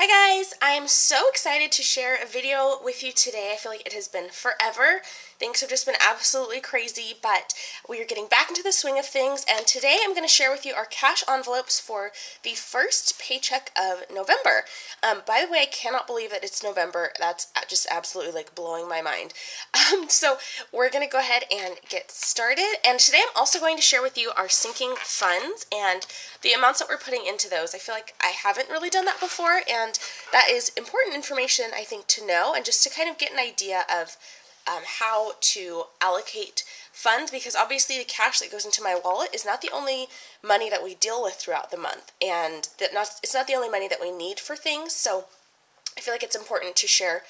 Hi guys, I'm so excited to share a video with you today. I feel like it has been forever. Things have just been absolutely crazy, but we are getting back into the swing of things, and today I'm going to share with you our cash envelopes for the first paycheck of November. By the way, I cannot believe that it's November. That's just absolutely like blowing my mind. So we're going to go ahead and get started, and today I'm also going to share with you our sinking funds and the amounts that we're putting into those. I feel like I haven't really done that before, and that is important information, I think, to know, and just to kind of get an idea of how to allocate funds, because obviously the cash that goes into my wallet is not the only money that we deal with throughout the month, and it's not the only money that we need for things, so I feel like it's important to share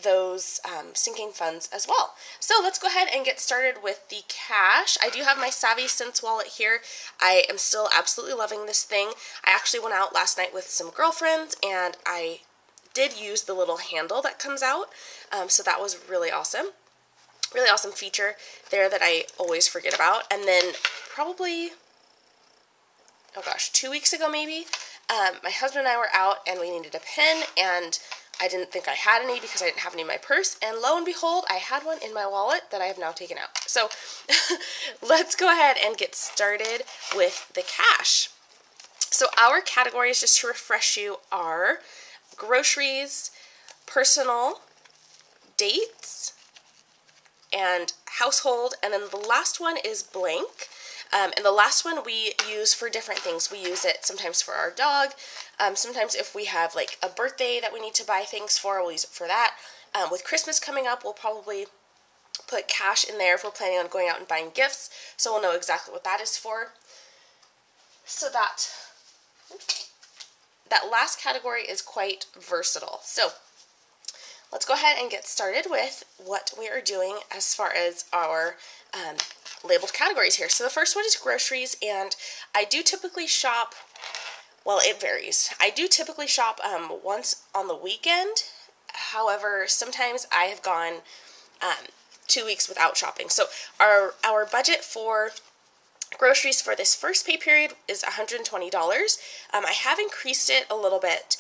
those sinking funds as well. So let's go ahead and get started with the cash. I do have my Savvy Sense wallet here. I am still absolutely loving this thing. I actually went out last night with some girlfriends, and I did use the little handle that comes out, so that was really awesome. Really awesome feature there that I always forget about. And then probably, oh gosh, 2 weeks ago maybe, my husband and I were out and we needed a pen, and I didn't think I had any because I didn't have any in my purse, and lo and behold, I had one in my wallet that I have now taken out. So let's go ahead and get started with the cash. So our categories, just to refresh you, are groceries, personal, dates, and household, and then the last one is blank. And the last one we use for different things. We use it sometimes for our dog. Sometimes if we have like a birthday that we need to buy things for, we'll use it for that. With Christmas coming up, we'll probably put cash in there if we're planning on going out and buying gifts, so we'll know exactly what that is for. So that last category is quite versatile. So let's go ahead and get started with what we are doing as far as our labeled categories here. So the first one is groceries, and I do typically shop, well, it varies. I do typically shop once on the weekend. However, sometimes I have gone 2 weeks without shopping. So our budget for groceries for this first pay period is $120. I have increased it a little bit,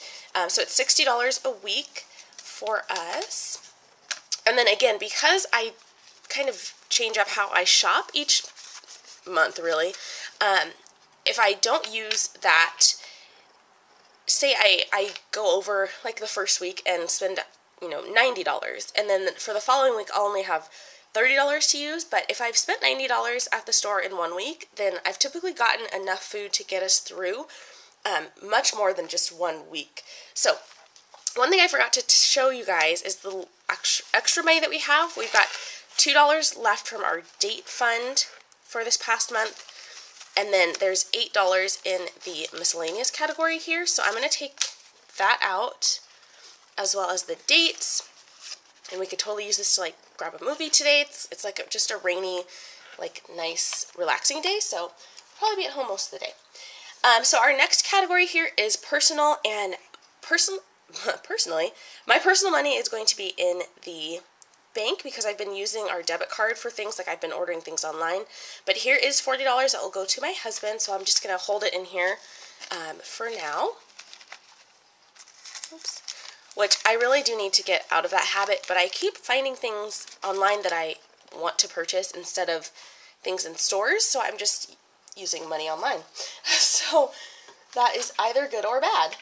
so it's $60 a week for us. And then again, because I kind of change up how I shop each month, really, if I don't use that, say I go over like the first week and spend, $90, and then for the following week I'll only have $30 to use, but if I've spent $90 at the store in 1 week, then I've typically gotten enough food to get us through much more than just 1 week. So one thing I forgot to show you guys is the extra money that we have. We've got $2 left from our date fund for this past month, and then there's $8 in the miscellaneous category here, so I'm going to take that out, as well as the dates, and we could totally use this to like grab a movie today. It's like just a rainy, like nice relaxing day, so I'll probably be at home most of the day. So our next category here is personal, and personally, my personal money is going to be in the bank because I've been using our debit card for things, like I've been ordering things online. But here is $40 that will go to my husband, so I'm just going to hold it in here for now. Oops. Which I really do need to get out of that habit, but I keep finding things online that I want to purchase instead of things in stores, so I'm just using money online. So that is either good or bad.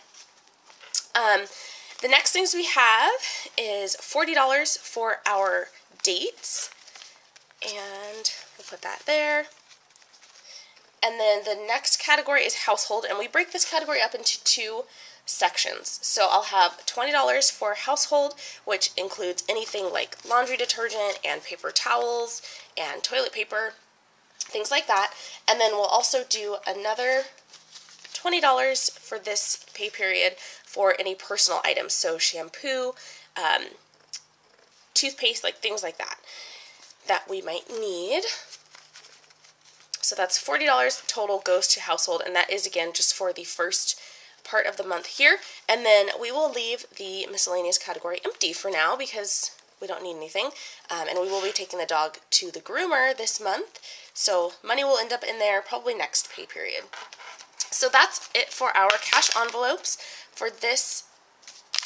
The next things we have is $40 for our dates, and we'll put that there. And then the next category is household, and we break this category up into two sections. So I'll have $20 for household, which includes anything like laundry detergent and paper towels and toilet paper, things like that. And then we'll also do another $20 for this pay period for any personal items, so shampoo, toothpaste, like things like that we might need. So that's $40 total goes to household, and that is again just for the first part of the month here. And then we will leave the miscellaneous category empty for now because we don't need anything, and we will be taking the dog to the groomer this month, so money will end up in there probably next pay period. So that's it for our cash envelopes for this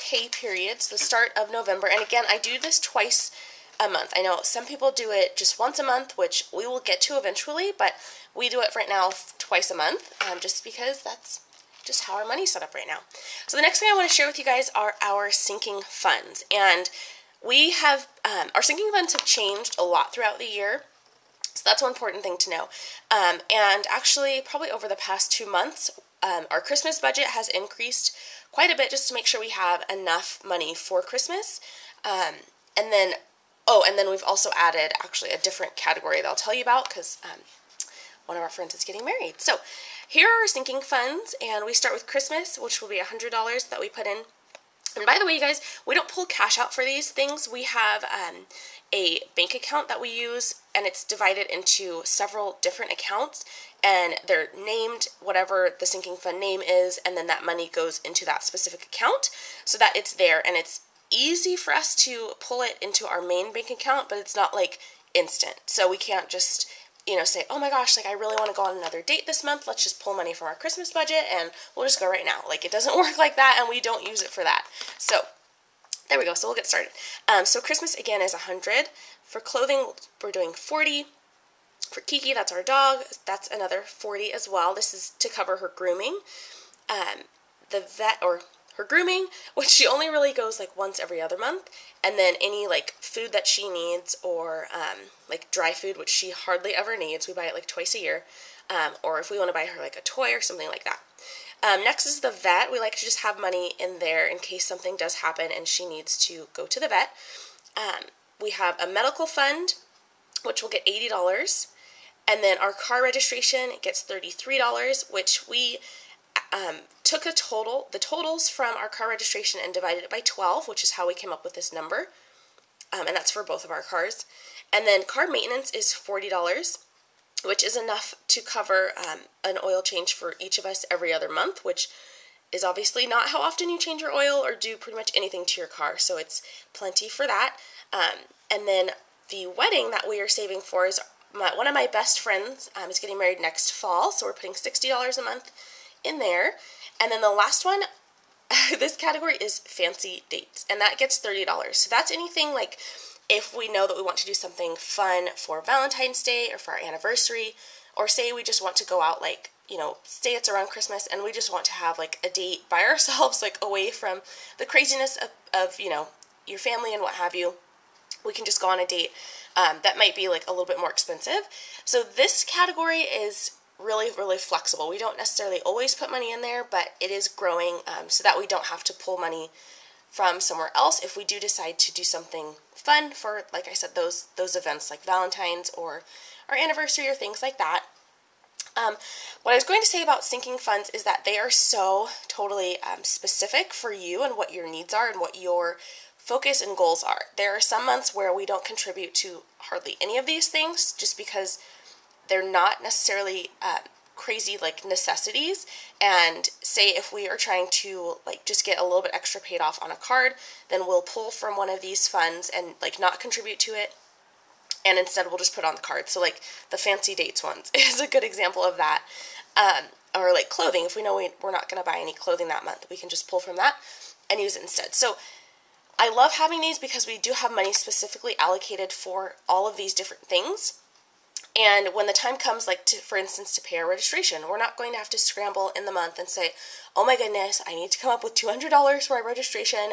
pay periods, the start of November, and again, I do this twice a month. I know some people do it just once a month, which we will get to eventually, but we do it right now twice a month, just because that's just how our money's set up right now. So the next thing I want to share with you guys are our sinking funds, and we have, our sinking funds have changed a lot throughout the year, so that's one important thing to know. And actually, probably over the past 2 months, our Christmas budget has increased quite a bit just to make sure we have enough money for Christmas. And then we've also added actually a different category that I'll tell you about because one of our friends is getting married. So here are our sinking funds, and we start with Christmas, which will be $100 that we put in. And by the way, you guys, we don't pull cash out for these things. We have a bank account that we use, and it's divided into several different accounts, and they're named whatever the sinking fund name is, and then that money goes into that specific account so that it's there, and it's easy for us to pull it into our main bank account, but it's not like instant. So we can't just, say, oh my gosh, like I really want to go on another date this month, let's just pull money from our Christmas budget and we'll just go right now. Like, it doesn't work like that, and we don't use it for that. So there we go. So we'll get started. So Christmas again is $100. For clothing, we're doing $40. For Kiki, that's our dog, that's another $40 as well. This is to cover her grooming. The vet, or her grooming, which she only really goes like once every other month, and then any like food that she needs, or like dry food, which she hardly ever needs. We buy it like twice a year, or if we want to buy her like a toy or something like that. Next is the vet. We like to just have money in there in case something does happen and she needs to go to the vet. We have a medical fund, which will get $80, and then our car registration gets $33, which we took the totals from our car registration and divided it by 12, which is how we came up with this number, and that's for both of our cars. And then car maintenance is $40, which is enough to cover an oil change for each of us every other month, which is obviously not how often you change your oil or do pretty much anything to your car, so it's plenty for that. And then the wedding that we are saving for is one of my best friends is getting married next fall, so we're putting $60 a month in there. And then the last one, this category is fancy dates, and that gets $30. So that's anything like if we know that we want to do something fun for Valentine's Day or for our anniversary, or say we just want to go out, like, say it's around Christmas and we just want to have like a date by ourselves, like away from the craziness of your family and what have you. We can just go on a date that might be like a little bit more expensive. So this category is really, really flexible. We don't necessarily always put money in there, but it is growing so that we don't have to pull money from somewhere else if we do decide to do something fun for, like I said, those events like Valentine's or our anniversary or things like that. What I was going to say about sinking funds is that they are so totally specific for you and what your needs are and what your focus and goals are. There are some months where we don't contribute to hardly any of these things just because they're not necessarily crazy like necessities, and say if we are trying to like just get a little bit extra paid off on a card, then we'll pull from one of these funds and like not contribute to it, and instead we'll just put on the card. So like the fancy dates ones is a good example of that. Or like clothing, if we know we're not going to buy any clothing that month, we can just pull from that and use it instead. So I love having these because we do have money specifically allocated for all of these different things. And when the time comes, like for instance, to pay our registration, we're not going to have to scramble in the month and say, oh my goodness, I need to come up with $200 for our registration,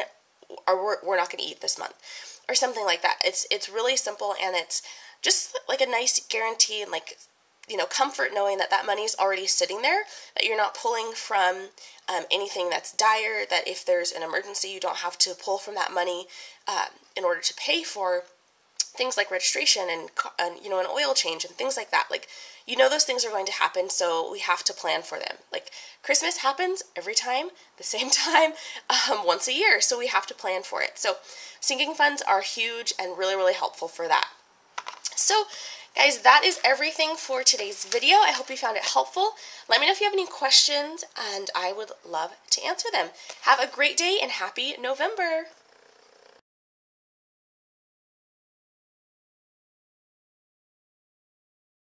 or we're not going to eat this month, or something like that. It's really simple, and it's just like a nice guarantee and like, comfort knowing that that money is already sitting there, that you're not pulling from anything that's dire, that if there's an emergency, you don't have to pull from that money in order to pay for things like registration and an oil change and things like that. Like, those things are going to happen, so we have to plan for them. Like, Christmas happens every time, the same time, once a year, so we have to plan for it. So sinking funds are huge and really, really helpful for that. So guys, that is everything for today's video. I hope you found it helpful. Let me know if you have any questions, and I would love to answer them. Have a great day, and happy November!